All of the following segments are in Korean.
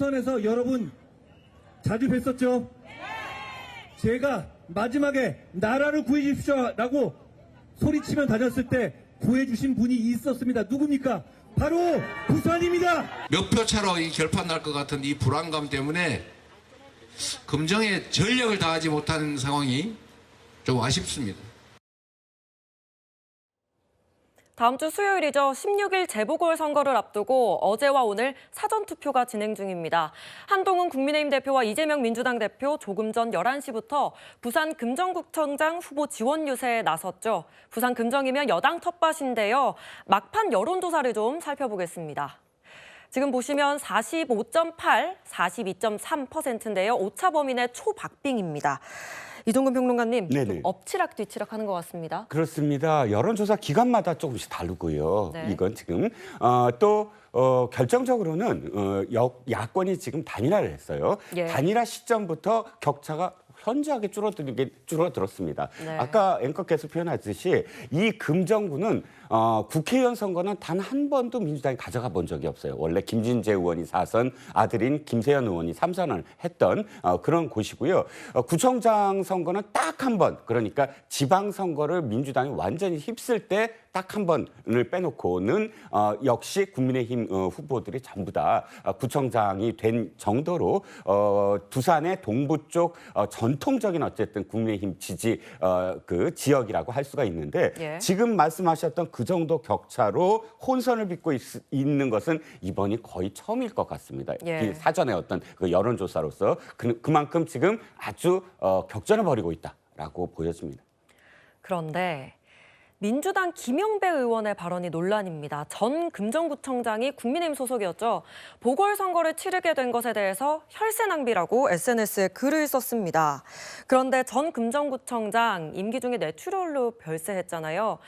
총선에서 여러분 자주 뵀었죠? 제가 마지막에 나라를 구해주십시오라고 소리치면 다녔을 때 구해주신 분이 있었습니다. 누굽니까? 바로 부산입니다. 몇 표 차로 이 결판 날 것 같은 이 불안감 때문에 검정에 전력을 다하지 못하는 상황이 좀 아쉽습니다. 다음 주 수요일이죠. 16일 재보궐선거를 앞두고 어제와 오늘 사전투표가 진행 중입니다. 한동훈 국민의힘 대표와 이재명 민주당 대표 조금 전 11시부터 부산 금정구청장 후보 지원 유세에 나섰죠. 부산 금정이면 여당 텃밭인데요. 막판 여론조사를 좀 살펴보겠습니다. 지금 보시면 45.8, 42.3%인데요. 오차 범위 내 초박빙입니다. 이종근 평론가님, 좀 엎치락 뒤치락 하는 것 같습니다. 그렇습니다. 여론조사 기간마다 조금씩 다르고요. 네. 이건 지금 결정적으로는 야권이 지금 단일화를 했어요. 예. 단일화 시점부터 격차가 현저하게 줄어들었습니다. 네. 아까 앵커께서 표현하듯이 이 금정구는 국회의원 선거는 단 한 번도 민주당이 가져가 본 적이 없어요. 원래 김진재 의원이 4선, 아들인 김세현 의원이 3선을 했던 그런 곳이고요. 구청장 선거는 딱 한 번, 그러니까 지방선거를 민주당이 완전히 휩쓸 때 딱 한 번을 빼놓고는 역시 국민의힘 후보들이 전부 다 구청장이 된 정도로 부산의 동부 쪽 전통적인 어쨌든 국민의힘 지지 그 지역이라고 할 수가 있는데 예. 지금 말씀하셨던 그 정도 격차로 혼선을 빚고 있는 것은 이번이 거의 처음일 것 같습니다. 예. 이 사전에 어떤 그 여론조사로서 그만큼 지금 아주 격전을 벌이고 있다라고 보여집니다. 그런데 민주당 김영배 의원의 발언이 논란입니다. 전 금정구청장이 국민의힘 소속이었죠. 보궐선거를 치르게 된 것에 대해서 혈세 낭비라고 SNS에 글을 썼습니다. 그런데 전 금정구청장 임기 중에 뇌출혈로 별세했잖아요.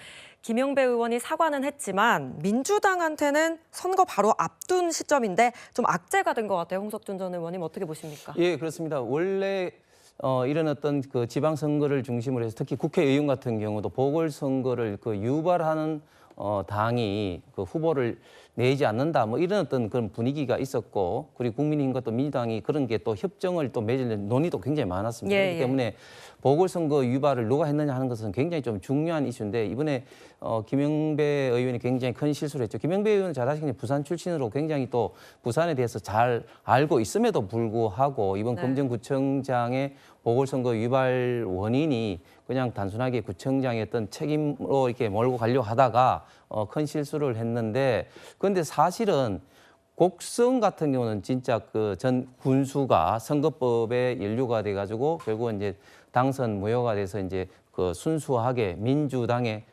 김영배 의원이 사과는 했지만 민주당한테는 선거 바로 앞둔 시점인데 좀 악재가 된 것 같아요. 홍석준 전 의원님 어떻게 보십니까? 예, 그렇습니다. 원래 이런 어떤 그 지방선거를 중심으로 해서 특히 국회의원 같은 경우도 보궐선거를 그 유발하는 당이 그 후보를 내지 않는다 뭐 이런 어떤 그런 분위기가 있었고 그리고 국민의힘과 또 민주당이 그런 게 또 협정을 또 맺으려는 논의도 굉장히 많았습니다. 그렇기 때문에 보궐선거 유발을 누가 했느냐 하는 것은 굉장히 좀 중요한 이슈인데 이번에 김영배 의원이 굉장히 큰 실수를 했죠. 김영배 의원은 잘 아시겠지만 부산 출신으로 굉장히 또 부산에 대해서 잘 알고 있음에도 불구하고 이번 금정구청장의 보궐선거 유발 원인이 그냥 단순하게 구청장의 어떤 책임으로 이렇게 몰고 가려고 하다가 큰 실수를 했는데 그런데 사실은 곡성 같은 경우는 진짜 그 전 군수가 선거법에 연루가 돼가지고 결국은 이제 당선 무효가 돼서 이제 그 순수하게 민주당의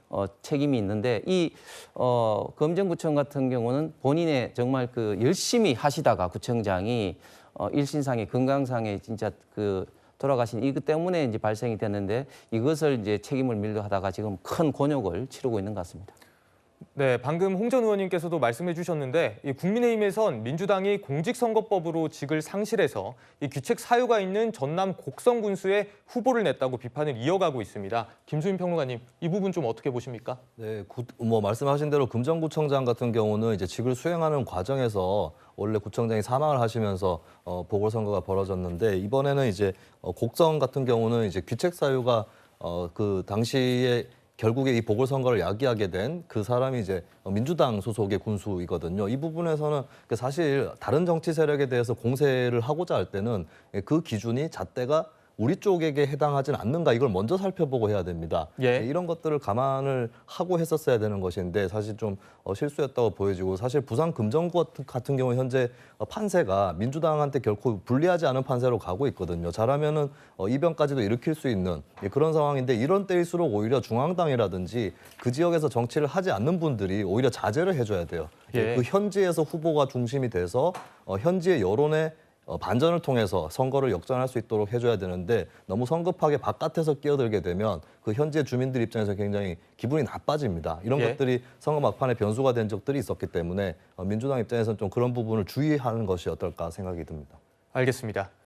책임이 있는데 이 금정구청 같은 경우는 본인의 정말 그 열심히 하시다가 구청장이 일신상의 건강상의 진짜 그 돌아가신 이것 때문에 이제 발생이 됐는데 이것을 이제 책임을 밀려 하다가 지금 큰 곤욕을 치르고 있는 것 같습니다. 네, 방금 홍 전 의원님께서도 말씀해 주셨는데 이 국민의힘에선 민주당이 공직선거법으로 직을 상실해서 이 귀책 사유가 있는 전남 곡성 군수에 후보를 냈다고 비판을 이어가고 있습니다. 김수민 평론가님, 이 부분 좀 어떻게 보십니까? 네, 말씀하신 대로 금정구청장 같은 경우는 이제 직을 수행하는 과정에서 원래 구청장이 사망을 하시면서 보궐선거가 벌어졌는데 이번에는 이제 곡성 같은 경우는 이제 귀책 사유가 그 당시에 결국에 이 보궐선거를 야기하게 된 그 사람이 이제 민주당 소속의 군수이거든요. 이 부분에서는 사실 다른 정치 세력에 대해서 공세를 하고자 할 때는 그 기준이 잣대가 우리 쪽에게 해당하진 않는가 이걸 먼저 살펴보고 해야 됩니다. 예. 이런 것들을 감안을 하고 했었어야 되는 것인데 사실 좀 실수였다고 보여지고 사실 부산 금정구 같은 경우 현재 판세가 민주당한테 결코 불리하지 않은 판세로 가고 있거든요. 잘하면은 이변까지도 일으킬 수 있는 그런 상황인데 이런 때일수록 오히려 중앙당이라든지 그 지역에서 정치를 하지 않는 분들이 오히려 자제를 해줘야 돼요. 예. 그 현지에서 후보가 중심이 돼서 현지의 여론에 반전을 통해서 선거를 역전할 수 있도록 해줘야 되는데 너무 성급하게 바깥에서 끼어들게 되면 그 현지의 주민들 입장에서 굉장히 기분이 나빠집니다. 이런 것들이 선거 막판에 변수가 된 적들이 있었기 때문에 민주당 입장에서는 좀 그런 부분을 주의하는 것이 어떨까 생각이 듭니다. 알겠습니다.